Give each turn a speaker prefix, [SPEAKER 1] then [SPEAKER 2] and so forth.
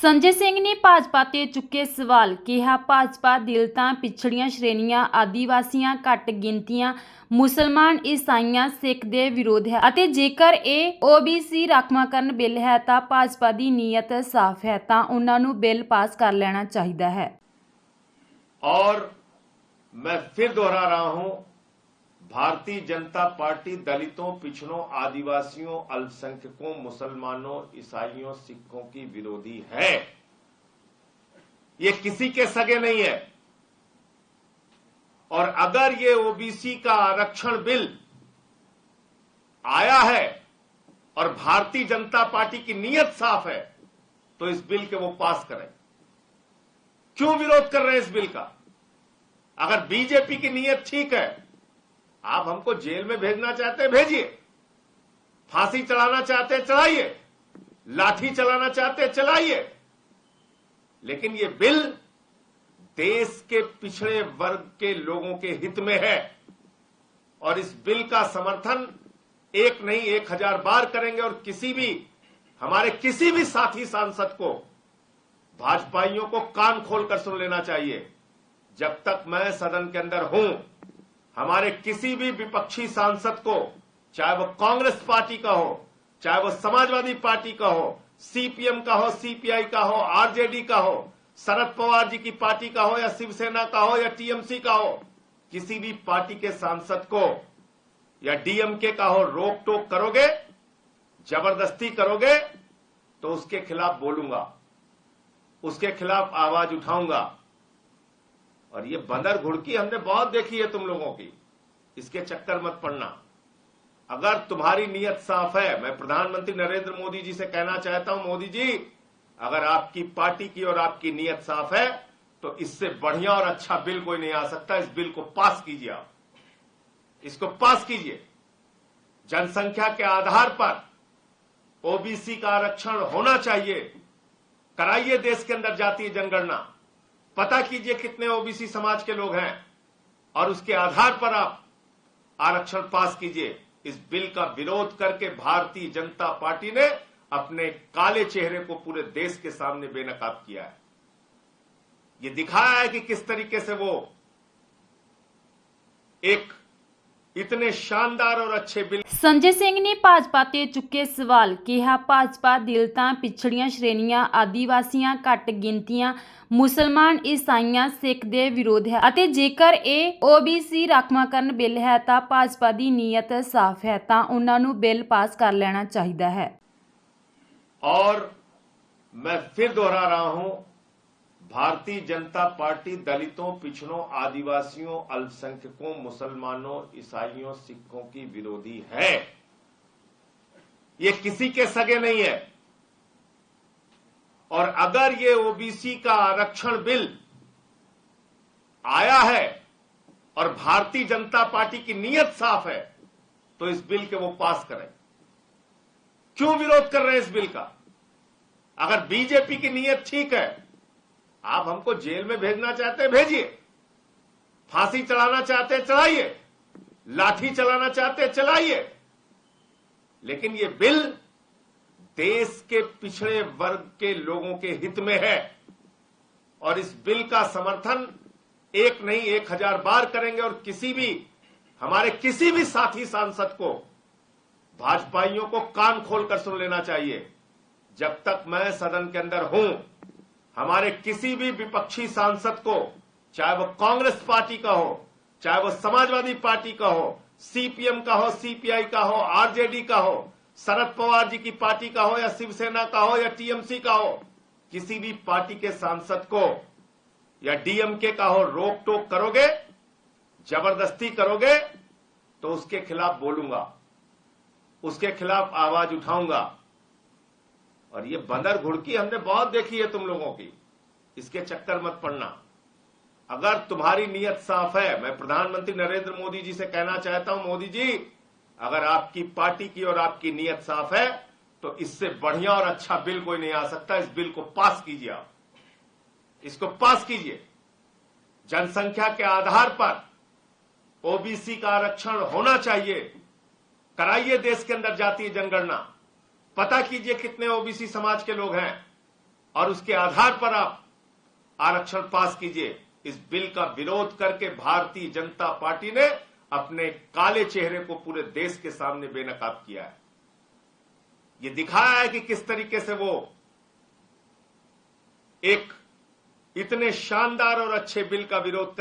[SPEAKER 1] ਸੰਜੇ ਸਿੰਘ ਨੇ ਭਾਜਪਾ ਤੇ ਚੁੱਕੇ ਸਵਾਲ। ਕਿਹਾ ਭਾਜਪਾ ਦਿਲ ਤਾਂ ਪਿਛੜੀਆਂ ਸ਼੍ਰੇਣੀਆਂ, ਆਦੀਵਾਸੀਆਂ, ਘੱਟ ਗਿਣਤੀਆਂ, ਮੁਸਲਮਾਨ, ਈਸਾਈਆਂ, ਸਿੱਖ ਦੇ ਵਿਰੋਧ ਹੈ ਅਤੇ ਜੇਕਰ ਇਹ OBC ਰਾਖਵਾਂਕਰਨ ਬਿੱਲ ਹੈ ਤਾਂ ਭਾਜਪਾ ਦੀ ਨੀਅਤ ਸਾਫ਼ ਹੈ ਤਾਂ ਉਹਨਾਂ ਨੂੰ ਬਿੱਲ ਪਾਸ कर लेना चाहिए है।
[SPEAKER 2] और मैं फिर दोहरा रहा हूं, भारतीय जनता पार्टी दलितों, पिछड़ों, आदिवासियों, अल्पसंख्यकों, मुसलमानों, ईसाइयों, सिखों की विरोधी है। ये किसी के सगे नहीं है। और अगर ये OBC का आरक्षण बिल आया है और भारतीय जनता पार्टी की नीयत साफ है तो इस बिल के वो पास करें। क्यों विरोध कर रहे हैं इस बिल का? अगर बीजेपी की नीयत ठीक है, आप हमको जेल में भेजना चाहते हैं भेजिए, फांसी चढ़ाना चाहते हैं चढ़ाइए, लाठी चलाना चाहते हैं चलाइए, लेकिन ये बिल देश के पिछड़े वर्ग के लोगों के हित में है और इस बिल का समर्थन एक नहीं 1000 बार करेंगे। और हमारे किसी भी साथी सांसद को, भाजपाइयों को कान खोलकर सुन लेना चाहिए। जब तक मैं सदन के अंदर हूं, हमारे किसी भी विपक्षी सांसद को, चाहे वो कांग्रेस पार्टी का हो, चाहे वो समाजवादी पार्टी का हो, CPM का हो, CPI का हो, RJD का हो, शरद पवार जी की पार्टी का हो या शिवसेना का हो या TMC का हो, किसी भी पार्टी के सांसद को या DMK का हो, रोक टोक करोगे, जबरदस्ती करोगे तो उसके खिलाफ बोलूंगा, उसके खिलाफ आवाज उठाऊंगा। और ये बंदर घुड़की हमने बहुत देखी है तुम लोगों की, इसके चक्कर मत पड़ना। अगर तुम्हारी नीयत साफ है, मैं प्रधानमंत्री नरेंद्र मोदी जी से कहना चाहता हूं, मोदी जी अगर आपकी पार्टी की और आपकी नीयत साफ है तो इससे बढ़िया और अच्छा बिल कोई नहीं आ सकता। इस बिल को पास कीजिए, आप इसको पास कीजिए। जनसंख्या के आधार पर OBC का आरक्षण होना चाहिए। कराइए देश के अंदर जातीय जनगणना, पता कीजिए कितने OBC समाज के लोग हैं और उसके आधार पर आप आरक्षण पास कीजिए। इस बिल का विरोध करके भारतीय जनता पार्टी ने अपने काले चेहरे को पूरे देश के सामने बेनकाब किया है। ये दिखाया है कि किस तरीके से वो एक इतने शानदार और अच्छे बिल।
[SPEAKER 1] ਸੰਜੇ ਸਿੰਘ ਨੇ ਭਾਜਪਾ ਤੇ ਚੁੱਕੇ ਸਵਾਲ। ਕਿਹਾ ਭਾਜਪਾ ਦਿਲ ਤਾਂ ਪਿਛੜੀਆਂ ਸ਼੍ਰੇਣੀਆਂ, ਆਦੀਵਾਸੀਆਂ, ਘੱਟ ਗਿਣਤੀਆਂ, ਮੁਸਲਮਾਨ, ਈਸਾਈਆਂ, ਸਿੱਖ ਦੇ ਵਿਰੋਧ ਹੈ ਅਤੇ ਜੇਕਰ ਇਹ OBC ਰਾਖਵਾਂਕਰਨ ਬਿੱਲ ਹੈ ਤਾਂ ਭਾਜਪਾ ਦੀ ਨੀਅਤ ਸਾਫ਼ ਹੈ ਤਾਂ ਉਹਨਾਂ ਨੂੰ ਬਿੱਲ ਪਾਸ कर लेना चाहिए है।
[SPEAKER 2] और मैं फिर दोहरा रहा हूं, भारतीय जनता पार्टी दलितों, पिछड़ों, आदिवासियों, अल्पसंख्यकों, मुसलमानों, ईसाइयों, सिखों की विरोधी है। ये किसी के सगे नहीं है। और अगर ये OBC का आरक्षण बिल आया है और भारतीय जनता पार्टी की नीयत साफ है तो इस बिल के वो पास करें। क्यों विरोध कर रहे हैं इस बिल का? अगर बीजेपी की नीयत ठीक है, आप हमको जेल में भेजना चाहते हैं भेजिए, फांसी चढ़ाना चाहते हैं चढ़ाइए, लाठी चलाना चाहते हैं चलाइए, लेकिन ये बिल देश के पिछड़े वर्ग के लोगों के हित में है और इस बिल का समर्थन एक नहीं 1000 बार करेंगे। और हमारे किसी भी साथी सांसद को, भाजपाइयों को कान खोलकर सुन लेना चाहिए। जब तक मैं सदन के अंदर हूं, हमारे किसी भी विपक्षी सांसद को, चाहे वो कांग्रेस पार्टी का हो, चाहे वो समाजवादी पार्टी का हो, CPM का हो, CPI का हो, RJD का हो, शरद पवार जी की पार्टी का हो या शिवसेना का हो या TMC का हो, किसी भी पार्टी के सांसद को या DMK का हो, रोक टोक करोगे, जबरदस्ती करोगे तो उसके खिलाफ बोलूंगा, उसके खिलाफ आवाज उठाऊंगा। और ये बंदर घुड़की हमने बहुत देखी है तुम लोगों की, इसके चक्कर मत पड़ना। अगर तुम्हारी नीयत साफ है, मैं प्रधानमंत्री नरेंद्र मोदी जी से कहना चाहता हूं, मोदी जी अगर आपकी पार्टी की और आपकी नीयत साफ है तो इससे बढ़िया और अच्छा बिल कोई नहीं आ सकता। इस बिल को पास कीजिए, आप इसको पास कीजिए। जनसंख्या के आधार पर OBC का आरक्षण होना चाहिए। कराइए देश के अंदर जातीय जनगणना, पता कीजिए कितने OBC समाज के लोग हैं और उसके आधार पर आप आरक्षण पास कीजिए। इस बिल का विरोध करके भारतीय जनता पार्टी ने अपने काले चेहरे को पूरे देश के सामने बेनकाब किया है। ये दिखाया है कि किस तरीके से वो एक इतने शानदार और अच्छे बिल का विरोध कर